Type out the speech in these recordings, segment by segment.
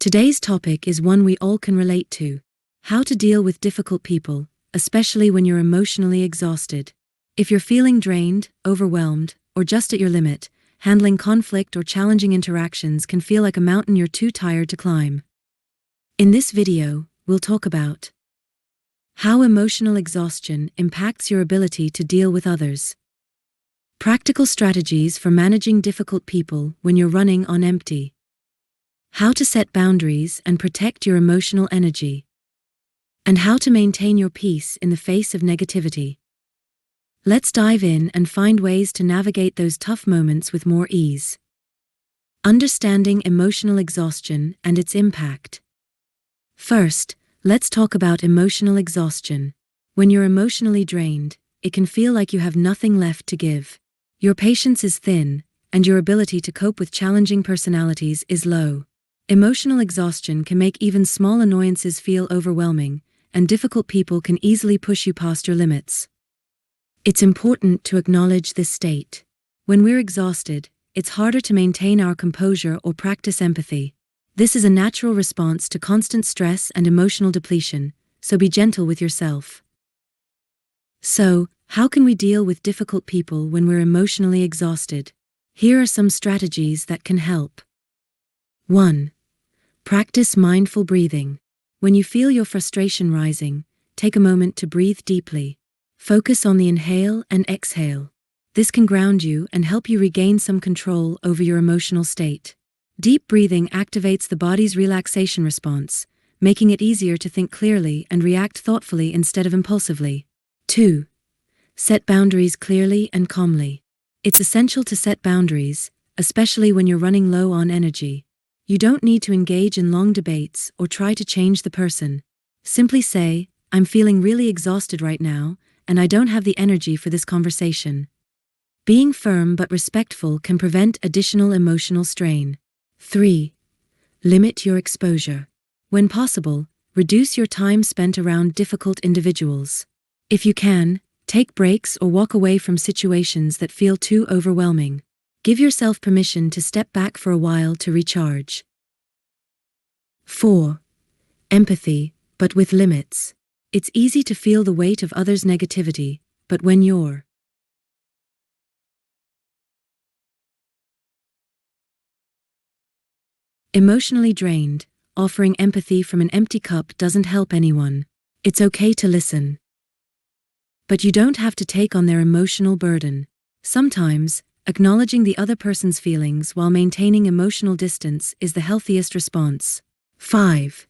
Today's topic is one we all can relate to: how to deal with difficult people, especially when you're emotionally exhausted. If you're feeling drained, overwhelmed, or just at your limit, handling conflict or challenging interactions can feel like a mountain you're too tired to climb. In this video, we'll talk about how emotional exhaustion impacts your ability to deal with others, practical strategies for managing difficult people when you're running on empty, how to set boundaries and protect your emotional energy, and how to maintain your peace in the face of negativity. Let's dive in and find ways to navigate those tough moments with more ease. Understanding emotional exhaustion and its impact. First, let's talk about emotional exhaustion. When you're emotionally drained, it can feel like you have nothing left to give. Your patience is thin, and your ability to cope with challenging personalities is low. Emotional exhaustion can make even small annoyances feel overwhelming, and difficult people can easily push you past your limits. It's important to acknowledge this state. When we're exhausted, it's harder to maintain our composure or practice empathy. This is a natural response to constant stress and emotional depletion, so be gentle with yourself. So, how can we deal with difficult people when we're emotionally exhausted? Here are some strategies that can help. 1. Practice mindful breathing. When you feel your frustration rising, take a moment to breathe deeply. Focus on the inhale and exhale. This can ground you and help you regain some control over your emotional state. Deep breathing activates the body's relaxation response, making it easier to think clearly and react thoughtfully instead of impulsively. 2. Set boundaries clearly and calmly. It's essential to set boundaries, especially when you're running low on energy. You don't need to engage in long debates or try to change the person. Simply say, "I'm feeling really exhausted right now, and I don't have the energy for this conversation." Being firm but respectful can prevent additional emotional strain. 3. Limit your exposure. When possible, reduce your time spent around difficult individuals. If you can, take breaks or walk away from situations that feel too overwhelming. Give yourself permission to step back for a while to recharge. 4. Empathy, but with limits. It's easy to feel the weight of others' negativity, but when you're emotionally drained, offering empathy from an empty cup doesn't help anyone. It's okay to listen, but you don't have to take on their emotional burden. Sometimes, acknowledging the other person's feelings while maintaining emotional distance is the healthiest response. 5.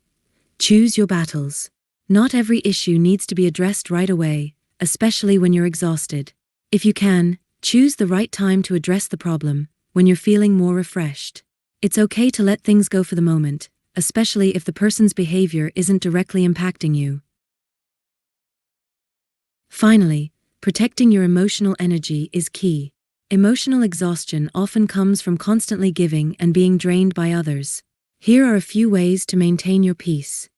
Choose your battles. Not every issue needs to be addressed right away, especially when you're exhausted. If you can, choose the right time to address the problem, when you're feeling more refreshed. It's okay to let things go for the moment, especially if the person's behavior isn't directly impacting you. Finally, protecting your emotional energy is key. Emotional exhaustion often comes from constantly giving and being drained by others. Here are a few ways to maintain your peace.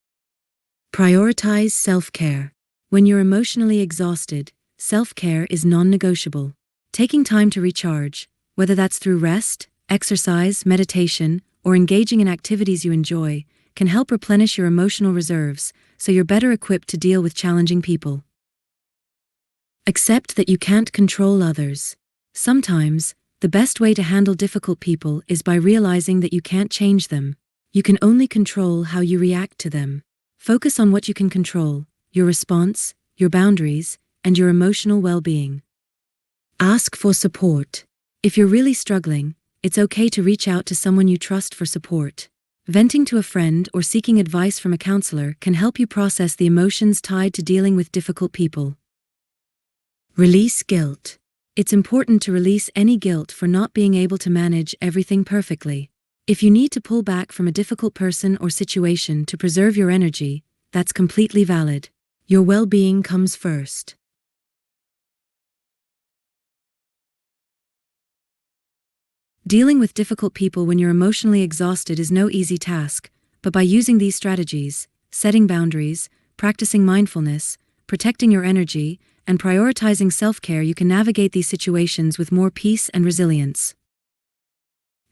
Prioritize self-care. When you're emotionally exhausted, self-care is non-negotiable. Taking time to recharge, whether that's through rest, exercise, meditation, or engaging in activities you enjoy, can help replenish your emotional reserves so you're better equipped to deal with challenging people. Accept that you can't control others. Sometimes, the best way to handle difficult people is by realizing that you can't change them. You can only control how you react to them. Focus on what you can control: your response, your boundaries, and your emotional well-being. Ask for support. If you're really struggling, it's okay to reach out to someone you trust for support. Venting to a friend or seeking advice from a counselor can help you process the emotions tied to dealing with difficult people. Release guilt. It's important to release any guilt for not being able to manage everything perfectly. If you need to pull back from a difficult person or situation to preserve your energy, that's completely valid. Your well-being comes first. Dealing with difficult people when you're emotionally exhausted is no easy task, but by using these strategies, setting boundaries, practicing mindfulness, protecting your energy, and prioritizing self-care, you can navigate these situations with more peace and resilience.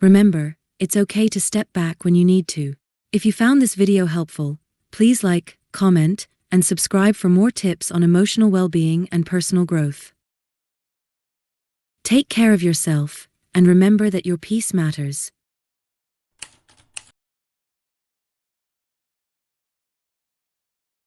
Remember, it's okay to step back when you need to. If you found this video helpful, please like, comment, and subscribe for more tips on emotional well-being and personal growth. Take care of yourself, and remember that your peace matters.